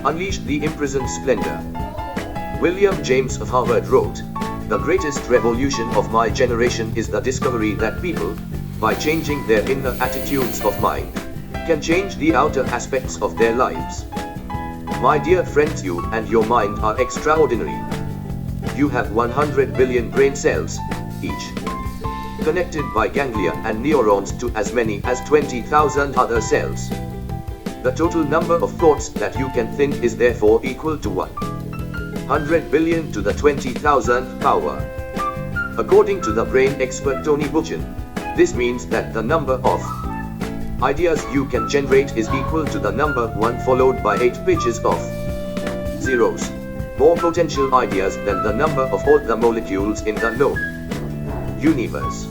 Unleash the imprisoned splendor. William James of Harvard wrote, "The greatest revolution of my generation is the discovery that people, by changing their inner attitudes of mind, can change the outer aspects of their lives." My dear friends, you and your mind are extraordinary. You have 100 billion brain cells, each connected by ganglia and neurons to as many as 20,000 other cells. The total number of thoughts that you can think is therefore equal to 100 billion to the 20,000th power. According to the brain expert Tony Buchan, this means that the number of ideas you can generate is equal to the number 1 followed by 8 pages of zeros. More potential ideas than the number of all the molecules in the known universe.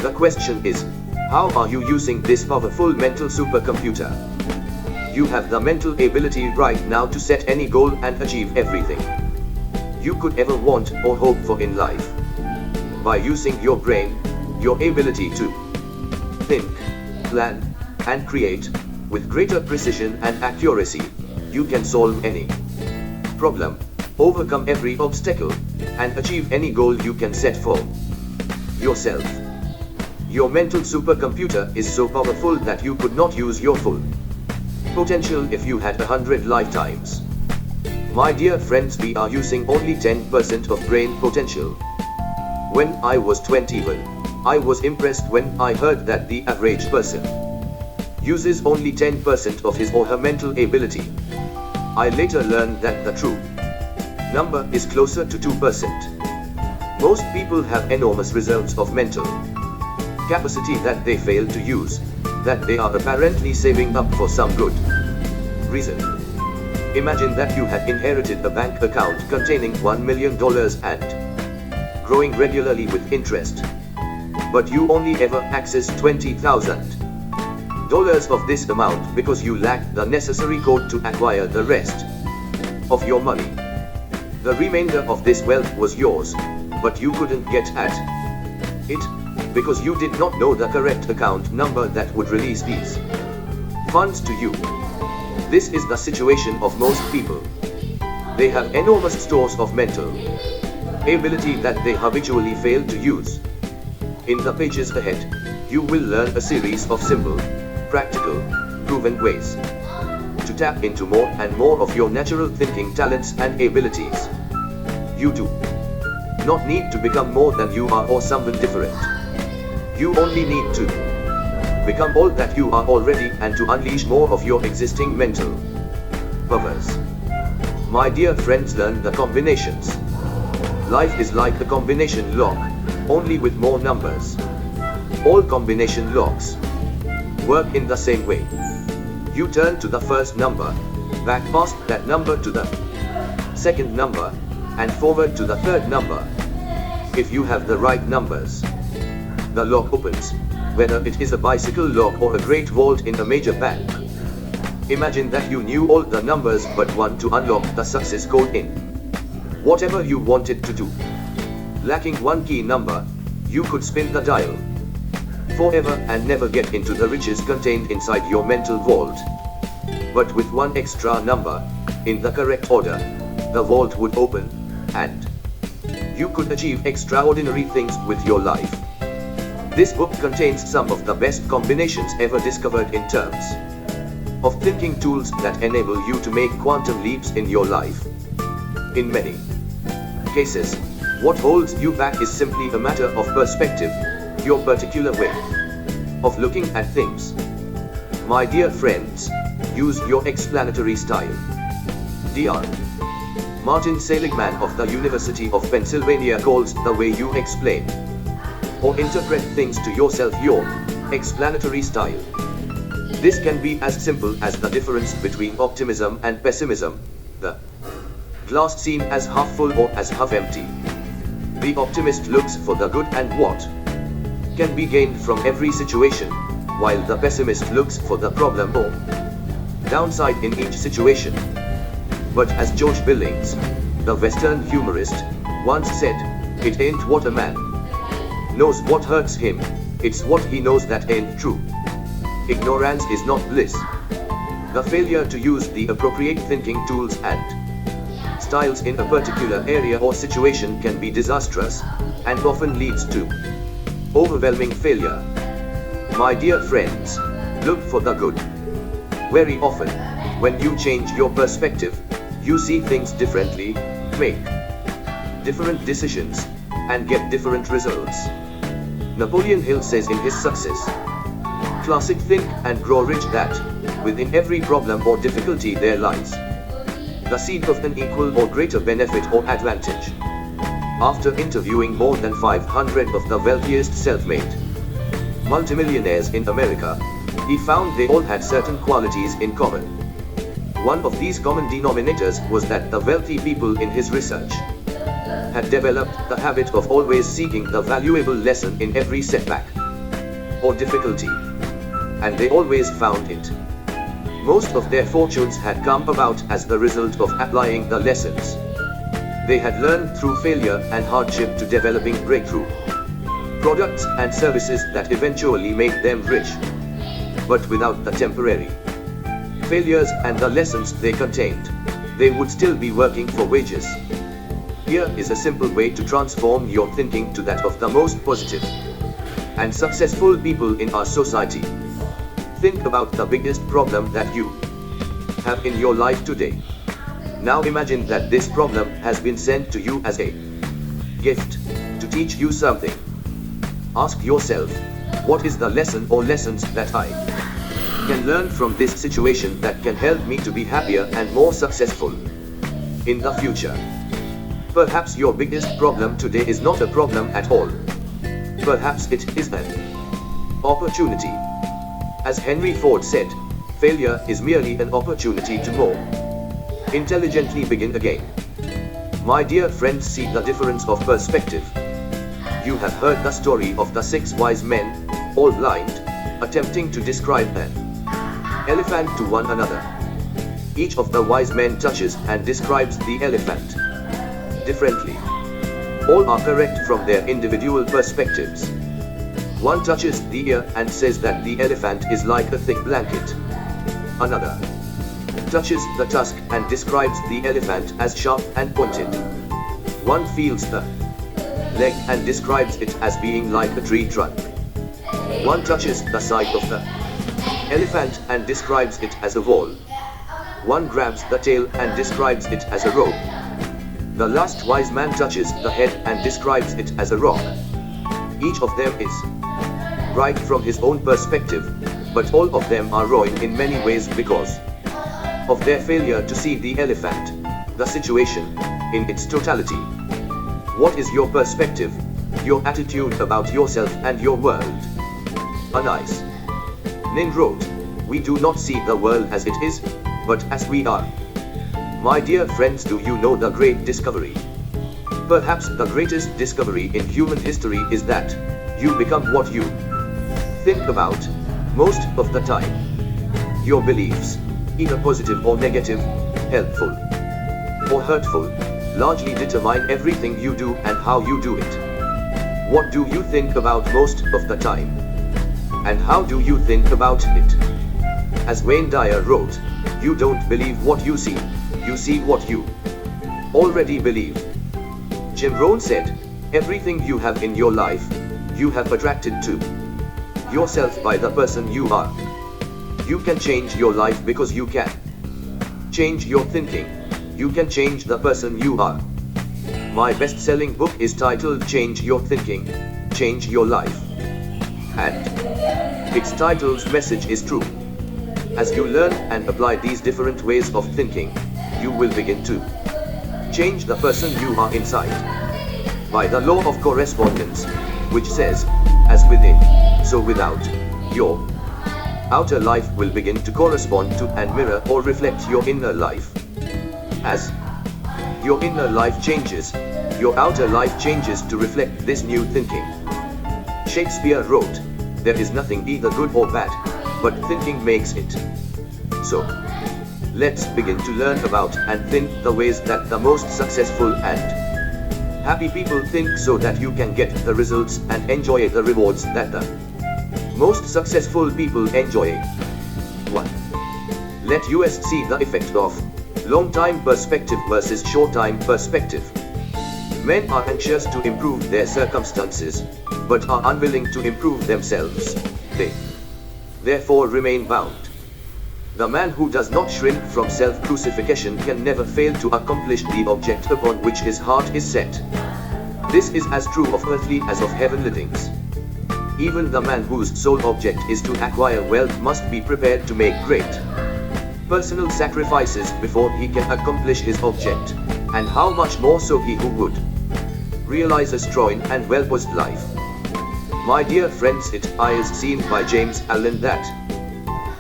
The question is, how are you using this powerful mental supercomputer? You have the mental ability right now to set any goal and achieve everything you could ever want or hope for in life. By using your brain, your ability to think, plan, and create, with greater precision and accuracy, you can solve any problem, overcome every obstacle, and achieve any goal you can set for yourself. Your mental supercomputer is so powerful that you could not use your full potential if you had 100 lifetimes. My dear friends, we are using only 10% of brain potential. When I was 21, I was impressed when I heard that the average person uses only 10% of his or her mental ability. I later learned that the true number is closer to 2%. Most people have enormous reserves of mental capacity that they fail to use, that they are apparently saving up for some good reason. Imagine that you had inherited a bank account containing $1 million and growing regularly with interest. But you only ever accessed $20,000 of this amount because you lacked the necessary code to acquire the rest of your money. The remainder of this wealth was yours, but you couldn't get at it because you did not know the correct account number that would release these funds to you. This is the situation of most people. They have enormous stores of mental ability that they habitually fail to use. In the pages ahead, you will learn a series of simple, practical, proven ways to tap into more and more of your natural thinking talents and abilities. You do not need to become more than you are or someone different. You only need to become all that you are already and to unleash more of your existing mental powers. My dear friends, learn the combinations. Life is like a combination lock, only with more numbers. All combination locks work in the same way. You turn to the first number, back past that number to the second number, and forward to the third number. If you have the right numbers, the lock opens, whether it is a bicycle lock or a great vault in a major bank. Imagine that you knew all the numbers but one to unlock the success code in whatever you wanted to do. Lacking one key number, you could spin the dial forever and never get into the riches contained inside your mental vault. But with one extra number, in the correct order, the vault would open, and you could achieve extraordinary things with your life. This book contains some of the best combinations ever discovered in terms of thinking tools that enable you to make quantum leaps in your life. In many cases, what holds you back is simply a matter of perspective, your particular way of looking at things. My dear friends, use your explanatory style. Dr. Martin Seligman of the University of Pennsylvania calls the way you explain or interpret things to yourself your explanatory style. This can be as simple as the difference between optimism and pessimism, the glass seen as half full or as half empty. The optimist looks for the good and what can be gained from every situation, while the pessimist looks for the problem or downside in each situation. But as George Billings, the Western humorist, once said, "It ain't what a man knows what hurts him, it's what he knows that ain't true." Ignorance is not bliss. The failure to use the appropriate thinking tools and styles in a particular area or situation can be disastrous, and often leads to overwhelming failure. My dear friends, look for the good. Very often, when you change your perspective, you see things differently, make different decisions, and get different results. Napoleon Hill says in his Success Classic, think and grow rich that, within every problem or difficulty there lies the seed of an equal or greater benefit or advantage. After interviewing more than 500 of the wealthiest self-made multimillionaires in America, he found they all had certain qualities in common. One of these common denominators was that the wealthy people in his research had developed the habit of always seeking the valuable lesson in every setback or difficulty, and they always found it. Most of their fortunes had come about as the result of applying the lessons they had learned through failure and hardship to developing breakthrough products and services that eventually made them rich. But without the temporary failures and the lessons they contained, they would still be working for wages. Here is a simple way to transform your thinking to that of the most positive and successful people in our society. Think about the biggest problem that you have in your life today. Now imagine that this problem has been sent to you as a gift to teach you something. Ask yourself, what is the lesson or lessons that I can learn from this situation that can help me to be happier and more successful in the future? Perhaps your biggest problem today is not a problem at all. Perhaps it is an opportunity. As Henry Ford said, failure is merely an opportunity to more intelligently begin again. My dear friends, see the difference of perspective. You have heard the story of the 6 wise men, all blind, attempting to describe an elephant to one another. Each of the wise men touches and describes the elephant differently. All are correct from their individual perspectives. One touches the ear and says that the elephant is like a thick blanket. Another touches the tusk and describes the elephant as sharp and pointed. One feels the leg and describes it as being like a tree trunk. One touches the side of the elephant and describes it as a wall. One grabs the tail and describes it as a rope. The last wise man touches the head and describes it as a rock. Each of them is right from his own perspective, but all of them are wrong in many ways because of their failure to see the elephant, the situation, in its totality. What is your perspective, your attitude about yourself and your world? Anais Nin wrote, "We do not see the world as it is, but as we are." My dear friends, do you know the great discovery? Perhaps the greatest discovery in human history is that you become what you think about most of the time. Your beliefs, either positive or negative, helpful or hurtful, largely determine everything you do and how you do it. What do you think about most of the time? And how do you think about it? As Wayne Dyer wrote, you don't believe what you see what you already believe. Jim Rohn said, everything you have in your life, you have attracted to yourself by the person you are. You can change your life because you can change your thinking. You can change the person you are. My best-selling book is titled Change Your Thinking, Change Your Life. And its title's message is true. As you learn and apply these different ways of thinking, you will begin to change the person you are inside. By the law of correspondence, which says, as within, so without, your outer life will begin to correspond to and mirror or reflect your inner life. As your inner life changes, your outer life changes to reflect this new thinking. Shakespeare wrote, there is nothing either good or bad, but thinking makes it. So, let's begin to learn about and think the ways that the most successful and happy people think so that you can get the results and enjoy the rewards that the most successful people enjoy. 1. Let us see the effect of long-time perspective versus short-time perspective. Men are anxious to improve their circumstances, but are unwilling to improve themselves. They therefore remain bound. The man who does not shrink from self-crucifixion can never fail to accomplish the object upon which his heart is set. This is as true of earthly as of heavenly things. Even the man whose sole object is to acquire wealth must be prepared to make great personal sacrifices before he can accomplish his object, and how much more so he who would realize a strong and well-poised life. My dear friends, it is seen by James Allen that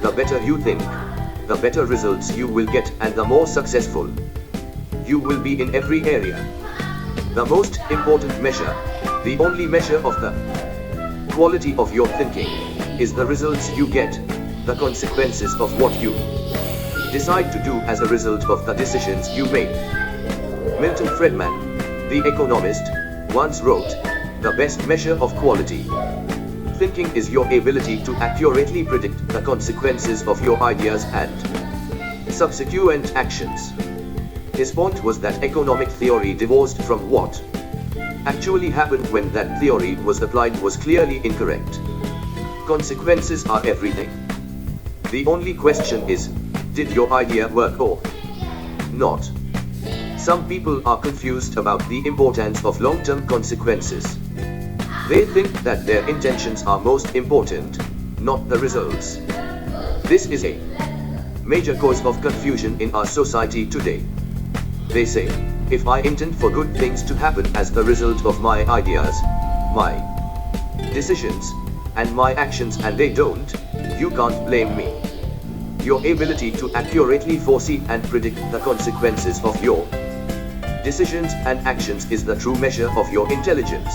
the better you think, the better results you will get, and the more successful you will be in every area. The most important measure, the only measure of the quality of your thinking, is the results you get, the consequences of what you decide to do as a result of the decisions you make. Milton Friedman, the economist, once wrote, "The best measure of quality thinking is your ability to accurately predict the consequences of your ideas and subsequent actions." His point was that economic theory divorced from what actually happened when that theory was applied was clearly incorrect. Consequences are everything. The only question is, did your idea work or not? Some people are confused about the importance of long-term consequences. They think that their intentions are most important, not the results. This is a major cause of confusion in our society today. They say, if I intend for good things to happen as the result of my ideas, my decisions, and my actions, and they don't, you can't blame me. Your ability to accurately foresee and predict the consequences of your decisions and actions is the true measure of your intelligence.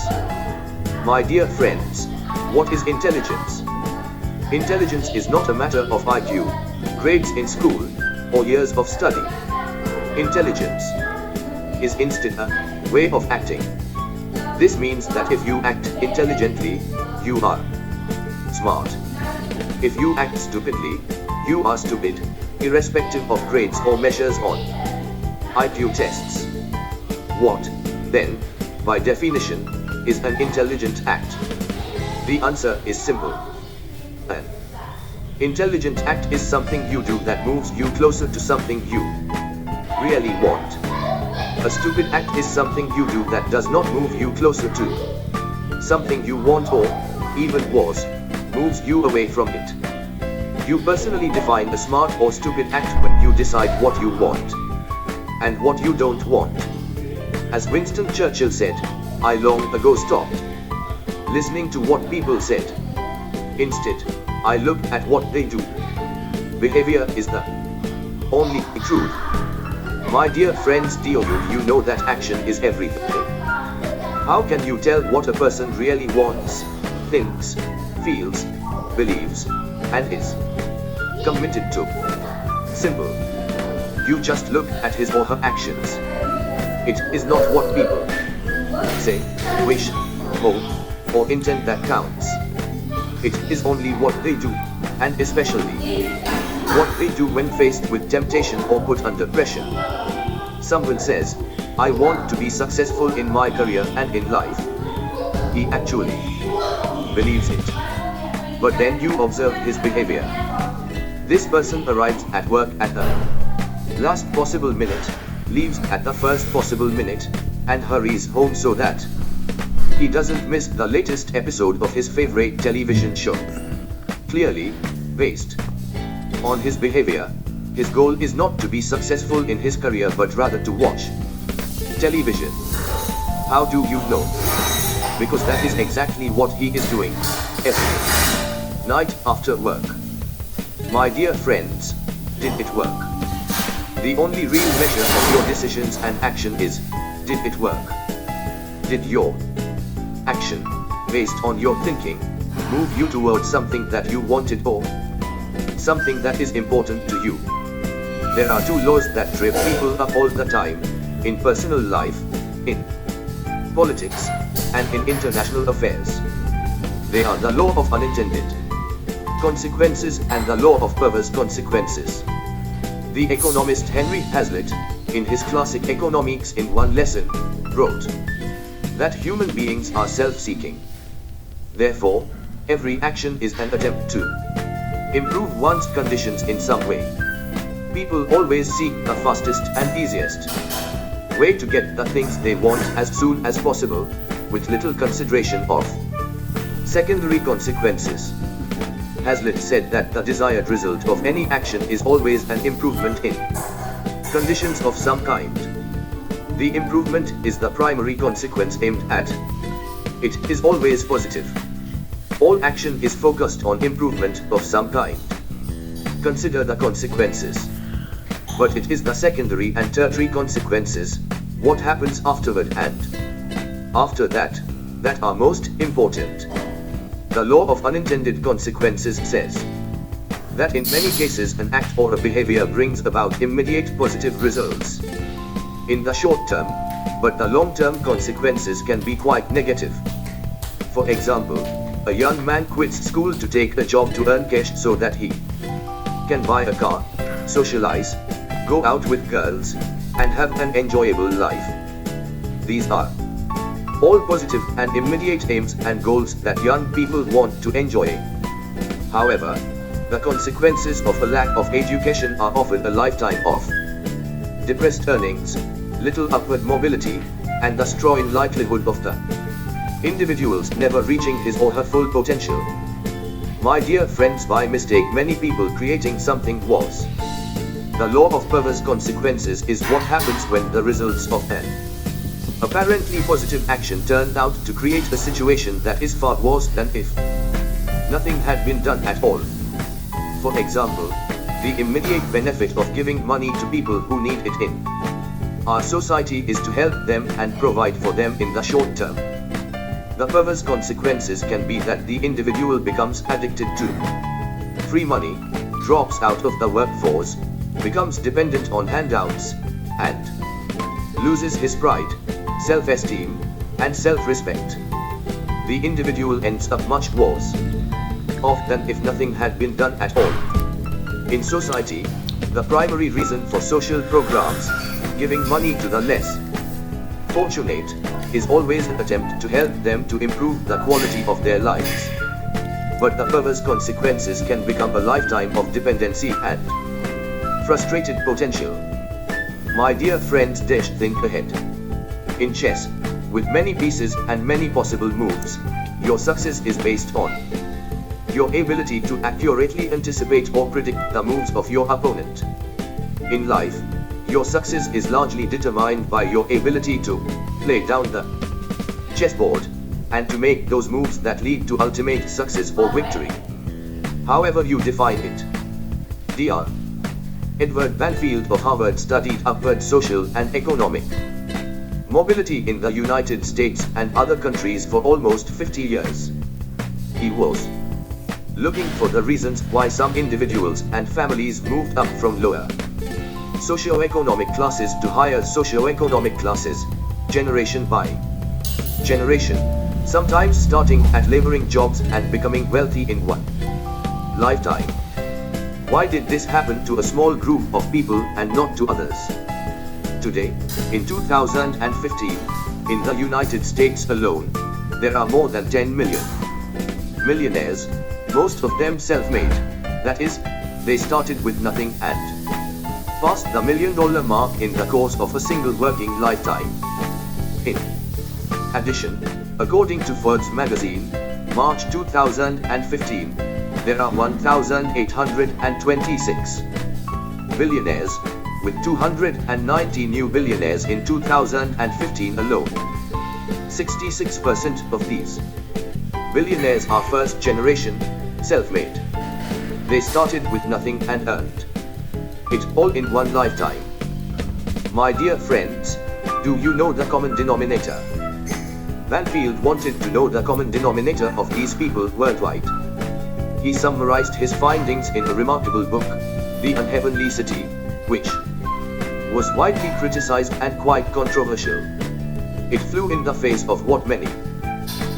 My dear friends, what is intelligence? Intelligence is not a matter of IQ, grades in school, or years of study. Intelligence is instead a way of acting. This means that if you act intelligently, you are smart. If you act stupidly, you are stupid, irrespective of grades or measures on IQ tests. What, then, by definition, is an intelligent act? The answer is simple. An intelligent act is something you do that moves you closer to something you really want. A stupid act is something you do that does not move you closer to something you want, or, even worse, moves you away from it. You personally define a smart or stupid act when you decide what you want and what you don't want. As Winston Churchill said, I long ago stopped listening to what people said. Instead, I look at what they do. Behavior is the only truth. My dear friends, do you know that action is everything? How can you tell what a person really wants, thinks, feels, believes, and is committed to? Simple. You just look at his or her actions. It is not what people say, wish, hope, or intend that counts. It is only what they do, and especially what they do when faced with temptation or put under pressure. Someone says, I want to be successful in my career and in life. He actually believes it. But then you observe his behavior. This person arrives at work at the last possible minute, leaves at the first possible minute, and hurries home so that he doesn't miss the latest episode of his favorite television show. Clearly, based on his behavior, his goal is not to be successful in his career but rather to watch television. How do you know? Because that is exactly what he is doing every night after work. My dear friends, did it work? The only real measure of your decisions and action is, did it work? Did your action, based on your thinking, move you towards something that you wanted or something that is important to you? There are two laws that trip people up all the time, in personal life, in politics, and in international affairs. They are the law of unintended consequences and the law of perverse consequences. The economist Henry Hazlitt, in his classic Economics in One Lesson, wrote that human beings are self-seeking. Therefore, every action is an attempt to improve one's conditions in some way. People always seek the fastest and easiest way to get the things they want as soon as possible, with little consideration of secondary consequences. Hazlitt said that the desired result of any action is always an improvement in conditions of some kind. The improvement is the primary consequence aimed at. It is always positive. All action is focused on improvement of some kind. Consider the consequences. But it is the secondary and tertiary consequences, what happens afterward and after that are most important. The law of unintended consequences says that in many cases an act or a behavior brings about immediate positive results in the short term, but the long-term consequences can be quite negative. For example, a young man quits school to take a job to earn cash so that he can buy a car, socialize, go out with girls, and have an enjoyable life. These are all positive and immediate aims and goals that young people want to enjoy. However, the consequences of a lack of education are often a lifetime of depressed earnings, little upward mobility, and the strong likelihood of the individuals never reaching his or her full potential. My dear friends, by mistake many people creating something was. The law of perverse consequences is what happens when the results of an apparently positive action turned out to create a situation that is far worse than if nothing had been done at all. For example, the immediate benefit of giving money to people who need it in our society is to help them and provide for them in the short term. The perverse consequences can be that the individual becomes addicted to free money, drops out of the workforce, becomes dependent on handouts, and loses his pride, self-esteem, and self-respect. The individual ends up much worse off than if nothing had been done at all. In society, the primary reason for social programs, giving money to the less fortunate, is always an attempt to help them to improve the quality of their lives. But the perverse consequences can become a lifetime of dependency and frustrated potential. My dear friends, think ahead. In chess, with many pieces and many possible moves, your success is based on your ability to accurately anticipate or predict the moves of your opponent. In life, your success is largely determined by your ability to play down the chessboard and to make those moves that lead to ultimate success or victory. However you define it. Dr. Edward Banfield of Harvard studied upward social and economic mobility in the United States and other countries for almost 50 years. He was looking for the reasons why some individuals and families moved up from lower socioeconomic classes to higher socioeconomic classes, generation by generation, sometimes starting at laboring jobs and becoming wealthy in one lifetime. Why did this happen to a small group of people and not to others? Today, in 2015, in the United States alone, there are more than 10 million millionaires, most of them self-made. That is, they started with nothing and passed the $1 million mark in the course of a single working lifetime. In addition, according to Forbes magazine, March 2015, there are 1,826 billionaires, with 290 new billionaires in 2015 alone. 66% of these billionaires are first generation, self-made. They started with nothing and earned it all in one lifetime. My dear friends, do you know the common denominator? Banfield wanted to know the common denominator of these people worldwide. He summarized his findings in a remarkable book, The Unheavenly City, which was widely criticized and quite controversial. It flew in the face of what many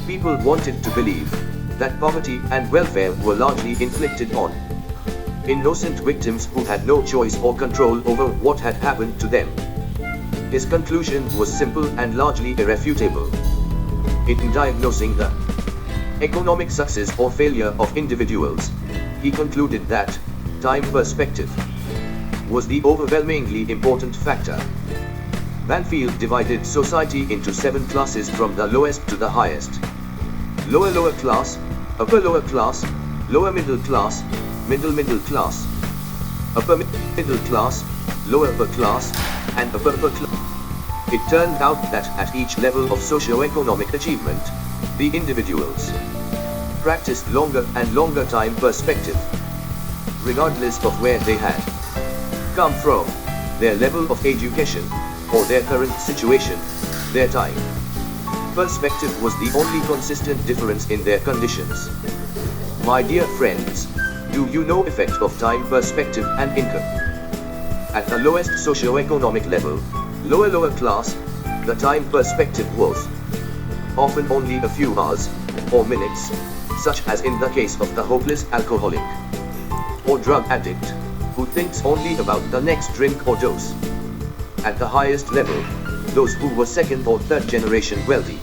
people wanted to believe, that poverty and welfare were largely inflicted on innocent victims who had no choice or control over what had happened to them. His conclusion was simple and largely irrefutable. In diagnosing the economic success or failure of individuals, he concluded that time perspective was the overwhelmingly important factor. Banfield divided society into 7 classes from the lowest to the highest. Lower class, upper class, lower middle class, middle class, upper middle class, lower upper class, and upper class. It turned out that at each level of socio-economic achievement, the individuals practiced longer and longer time perspective, regardless of where they had come from, their level of education, or their current situation. Their time perspective was the only consistent difference in their conditions. My dear friends, do you know effect of time perspective and income? At the lowest socio-economic level, lower class, the time perspective was often only a few hours or minutes, such as in the case of the hopeless alcoholic or drug addict, who thinks only about the next drink or dose. At the highest level, those who were second or third generation wealthy,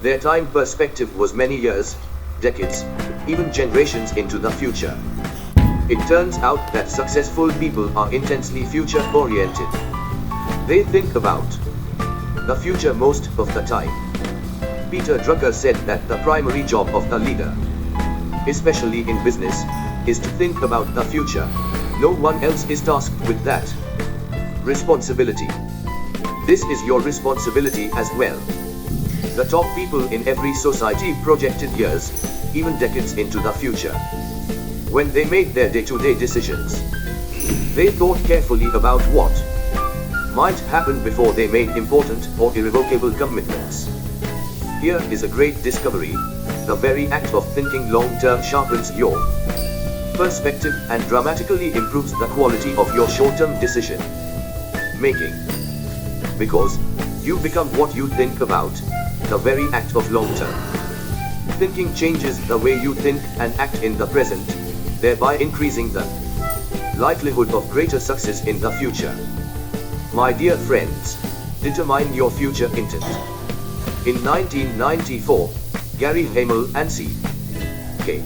their time perspective was many years, decades, even generations into the future. It turns out that successful people are intensely future oriented. They think about the future most of the time. Peter Drucker said that the primary job of the leader, especially in business, is to think about the future. No one else is tasked with that responsibility. This is your responsibility as well. The top people in every society projected years, even decades into the future. When they made their day-to-day decisions, they thought carefully about what might happen before they made important or irrevocable commitments. Here is a great discovery: the very act of thinking long-term sharpens your perspective and dramatically improves the quality of your short-term decision making. Because you become what you think about, the very act of long-term thinking changes the way you think and act in the present, thereby increasing the likelihood of greater success in the future. My dear friends, determine your future intent. In 1994, Gary Hamel and C.K.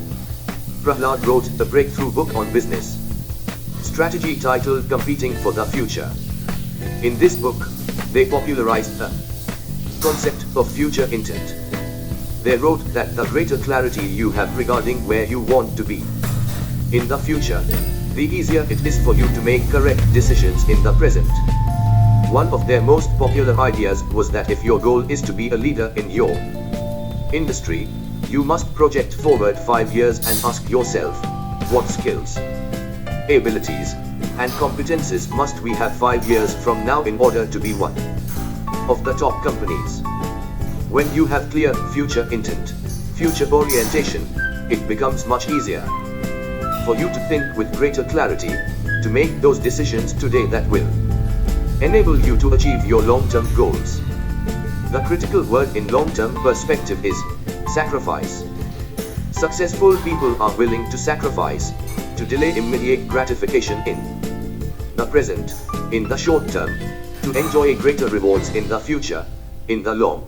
Prahlad wrote a breakthrough book on business strategy titled Competing for the Future. In this book, they popularized the concept of future intent. They wrote that the greater clarity you have regarding where you want to be in the future, the easier it is for you to make correct decisions in the present. One of their most popular ideas was that if your goal is to be a leader in your industry, you must project forward 5 years and ask yourself, what skills, abilities, and competences must we have 5 years from now in order to be one of the top companies? When you have clear future intent, future orientation, it becomes much easier for you to think with greater clarity, to make those decisions today that will enable you to achieve your long-term goals. The critical word in long-term perspective is sacrifice. Successful people are willing to sacrifice, to delay immediate gratification in the present, in the short term, to enjoy greater rewards in the future, in the long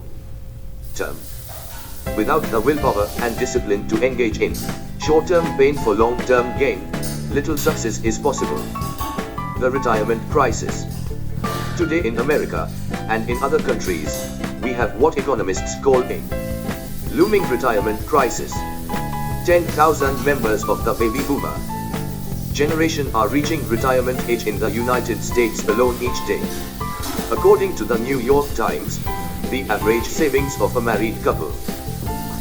term. Without the willpower and discipline to engage in short-term pain for long-term gain, little success is possible. The retirement crisis. Today in America, and in other countries, we have what economists call a looming retirement crisis. 10,000 members of the baby boomer generation are reaching retirement age in the United States alone each day. According to the New York Times, the average savings of a married couple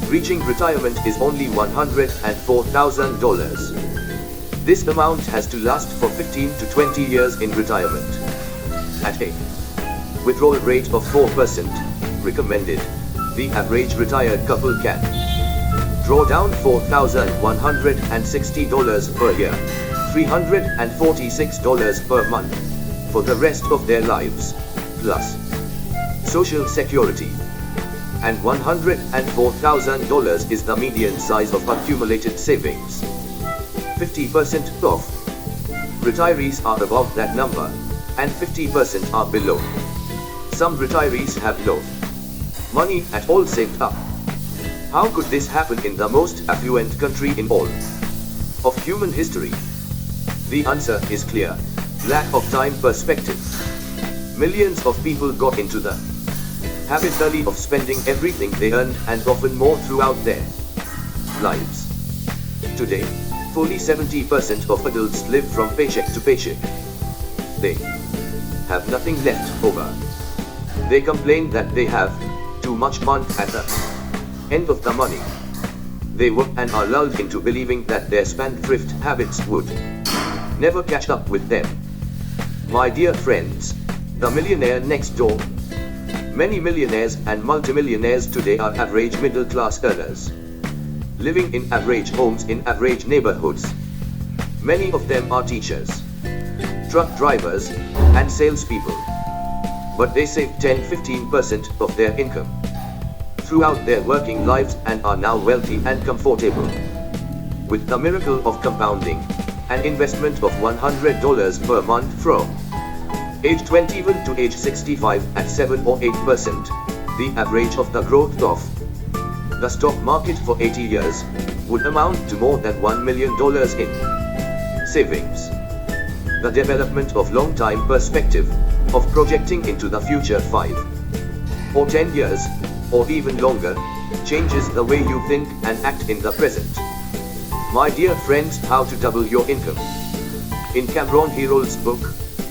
reaching retirement is only $104,000. This amount has to last for 15 to 20 years in retirement. At a withdrawal rate of 4% recommended, the average retired couple can draw down $4,160 per year, $346 per month, for the rest of their lives, plus Social Security. And $104,000 is the median size of accumulated savings. 50% off. Retirees are above that number, and 50% are below. Some retirees have no money at all saved up. How could this happen in the most affluent country in all of human history? The answer is clear: lack of time perspective. Millions of people got into the habit early of spending everything they earned, and often more, throughout their lives. Today, fully 70% of adults live from paycheck to paycheck. They have nothing left over. They complain that they have too much money at the end of the money. They work and are lulled into believing that their spendthrift habits would never catch up with them. My dear friends, the millionaire next door. Many millionaires and multimillionaires today are average middle-class earners, living in average homes in average neighborhoods. Many of them are teachers, truck drivers, and salespeople. But they save 10-15% of their income throughout their working lives and are now wealthy and comfortable. With the miracle of compounding, an investment of $100 per month from age 21 to age 65 at 7 or 8%, the average of the growth of the stock market for 80 years would amount to more than $1 million in savings. The development of long-time perspective, of projecting into the future 5 or 10 years, or even longer, changes the way you think and act in the present. My dear friends, how to double your income. In Cameron Herold's book,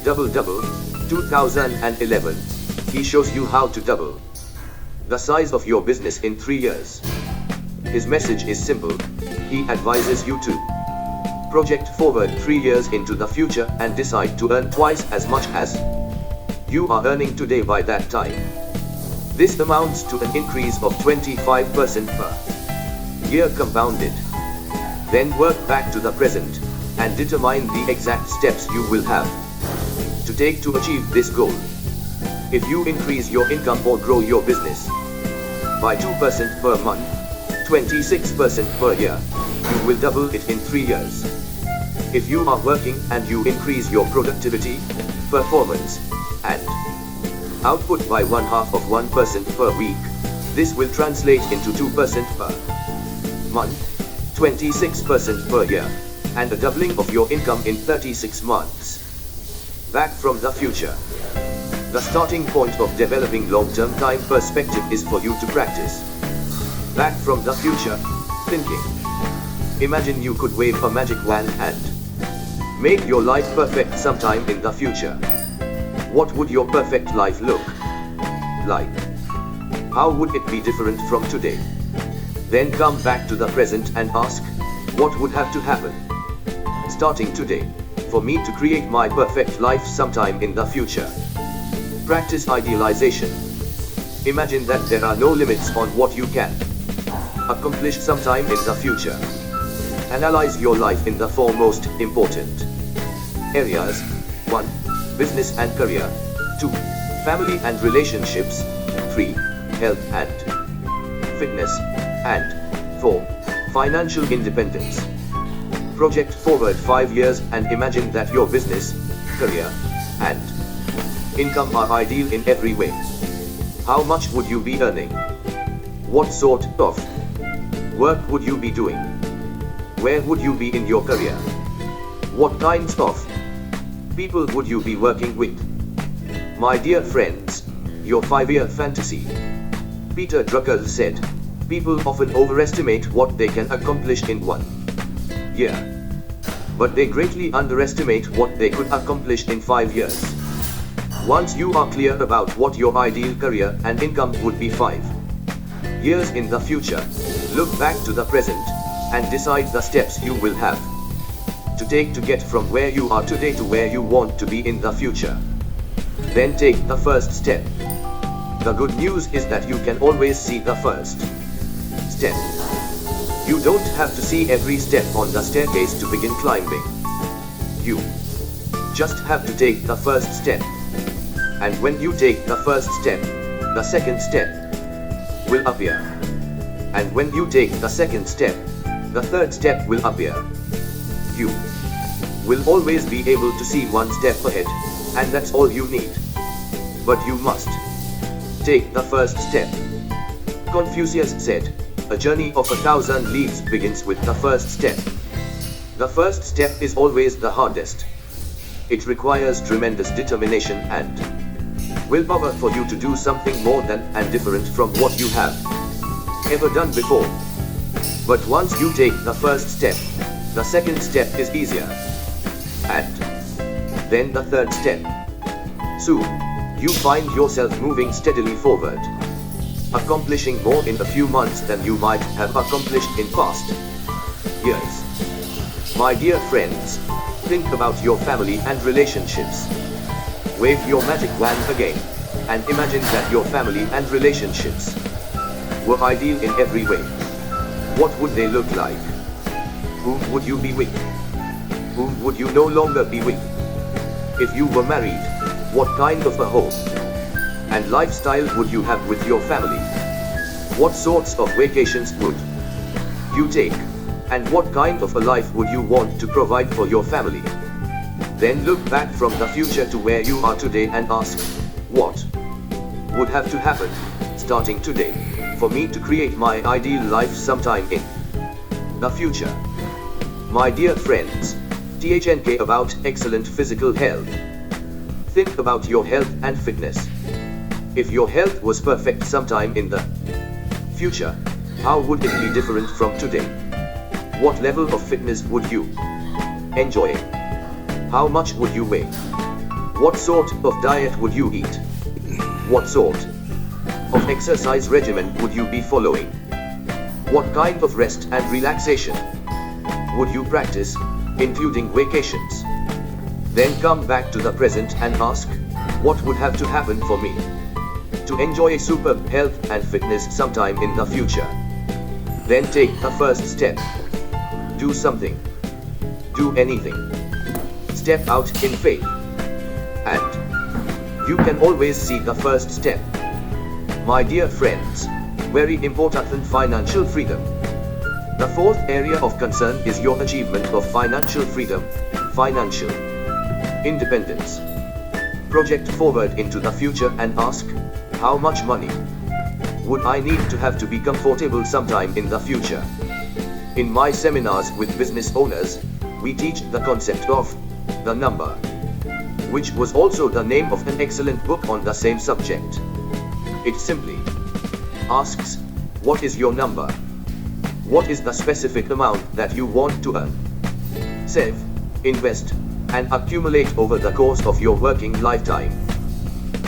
Double Double, 2011, he shows you how to double the size of your business in 3 years. His message is simple. He advises you to project forward 3 years into the future and decide to earn twice as much as you are earning today by that time. This amounts to an increase of 25% per year compounded. Then work back to the present and determine the exact steps you will have to take to achieve this goal. If you increase your income or grow your business by 2% per month, 26% per year, you will double it in 3 years. If you are working and you increase your productivity, performance, and output by 0.5% per week, this will translate into 2% per month, 26% per year, and a doubling of your income in 36 months. Back from the future. The starting point of developing long-term time perspective is for you to practice back from the future thinking. Imagine you could wave a magic wand and make your life perfect sometime in the future. What would your perfect life look like? How would it be different from today? Then come back to the present and ask, what would have to happen starting today for me to create my perfect life sometime in the future? Practice idealization. Imagine that there are no limits on what you can accomplish sometime in the future. Analyze your life in the four most important areas. 1. Business and career. 2. Family and relationships. 3. Health and fitness. And 4. Financial independence. Project forward 5 years and imagine that your business, career, and income are ideal in every way. How much would you be earning? What sort of work would you be doing? Where would you be in your career? What kinds of people would you be working with? My dear friends, your 5-year fantasy. Peter Drucker said, people often overestimate what they can accomplish in 1 year, but they greatly underestimate what they could accomplish in 5 years. Once you are clear about what your ideal career and income would be 5 years in the future, look back to the present and decide the steps you will have to take to get from where you are today to where you want to be in the future. Then take the first step. The good news is that you can always see the first step. You don't have to see every step on the staircase to begin climbing. You just have to take the first step. And when you take the first step, the second step will appear. And when you take the second step, the third step will appear. You will always be able to see one step ahead, and that's all you need. But you must take the first step. Confucius said, "A journey of 1,000 leagues begins with the first step." The first step is always the hardest. It requires tremendous determination and willpower for you to do something more than and different from what you have ever done before. But once you take the first step, the second step is easier. And then the third step. Soon, you find yourself moving steadily forward, accomplishing more in a few months than you might have accomplished in past years. My dear friends, think about your family and relationships. Wave your magic wand again, and imagine that your family and relationships were ideal in every way. What would they look like? Whom would you be with? Whom would you no longer be with? If you were married, what kind of a home and lifestyle would you have with your family? What sorts of vacations would you take? And what kind of a life would you want to provide for your family? Then look back from the future to where you are today and ask, what would have to happen, starting today, for me to create my ideal life sometime in the future? My dear friends, think about excellent physical health. Think about your health and fitness. If your health was perfect sometime in the future, how would it be different from today? What level of fitness would you enjoy? How much would you weigh? What sort of diet would you eat? What sort of exercise regimen would you be following? What kind of rest and relaxation would you practice, including vacations? Then come back to the present and ask, what would have to happen for me to enjoy superb health and fitness sometime in the future? Then take the first step. Do something. Do anything. Step out in faith. And you can always see the first step. My dear friends, very important than financial freedom. The fourth area of concern is your achievement of financial freedom, financial independence. Project forward into the future and ask, how much money would I need to have to be comfortable sometime in the future? In my seminars with business owners, we teach the concept of the number, which was also the name of an excellent book on the same subject. It simply asks, what is your number? What is the specific amount that you want to earn, save, invest, and accumulate over the course of your working lifetime?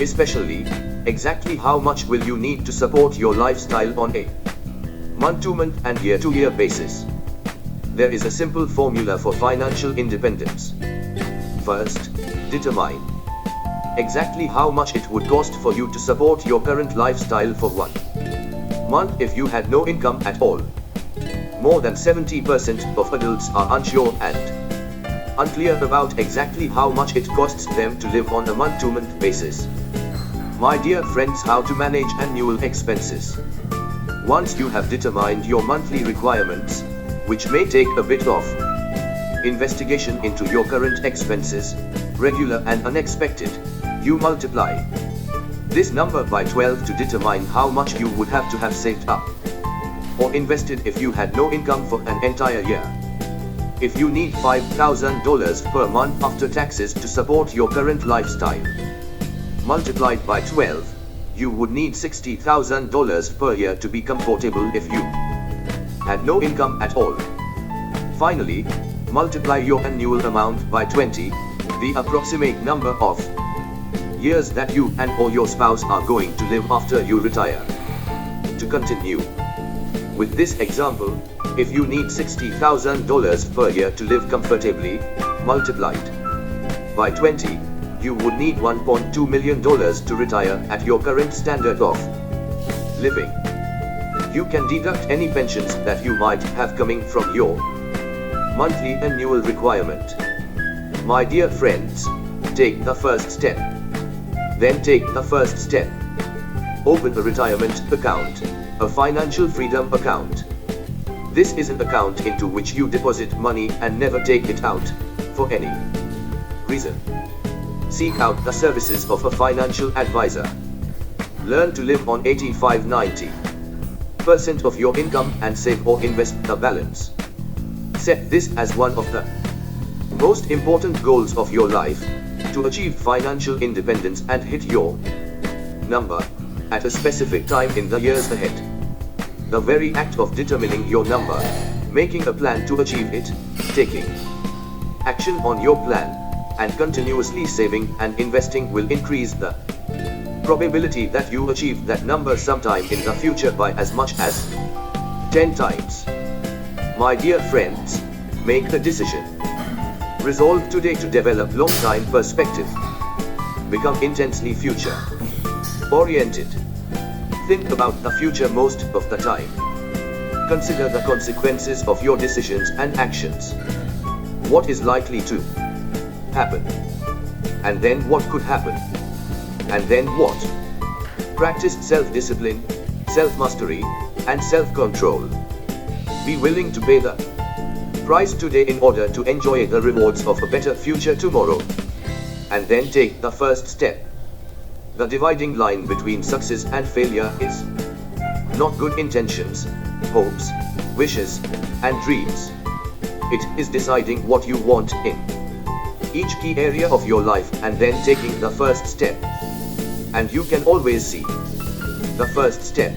Especially, exactly how much will you need to support your lifestyle on a month-to-month and year-to-year basis? There is a simple formula for financial independence. First, determine exactly how much it would cost for you to support your current lifestyle for 1 month if you had no income at all. More than 70% of adults are unsure and unclear about exactly how much it costs them to live on a month-to-month basis. My dear friends, how to manage annual expenses? Once you have determined your monthly requirements, which may take a bit of investigation into your current expenses, regular and unexpected, you multiply this number by 12 to determine how much you would have to have saved up or invested if you had no income for an entire year. If you need $5,000 per month after taxes to support your current lifestyle, multiplied by 12, you would need $60,000 per year to be comfortable if you had no income at all. Finally, multiply your annual amount by 20, the approximate number of years that you and or your spouse are going to live after you retire. To continue with this example, if you need $60,000 per year to live comfortably, multiplied by 20, you would need $1.2 million to retire at your current standard of living. You can deduct any pensions that you might have coming from your monthly annual requirement. My dear friends, take the first step. Then take the first step. Open a retirement account, a financial freedom account. This is an account into which you deposit money and never take it out, for any reason. Seek out the services of a financial advisor. Learn to live on 85-90% of your income and save or invest the balance. Set this as one of the most important goals of your life, to achieve financial independence and hit your number at a specific time in the years ahead. The very act of determining your number, making a plan to achieve it, taking action on your plan, and continuously saving and investing will increase the probability that you achieve that number sometime in the future by as much as 10 times. My dear friends, make the decision. Resolve today to develop long-time perspective. Become intensely future-oriented. Think about the future most of the time. Consider the consequences of your decisions and actions. What is likely to happen? And then what could happen? And then what? Practice self-discipline, self-mastery, and self-control. Be willing to pay the price today in order to enjoy the rewards of a better future tomorrow. And then take the first step. The dividing line between success and failure is not good intentions, hopes, wishes, and dreams. It is deciding what you want in each key area of your life and then taking the first step. And you can always see the first step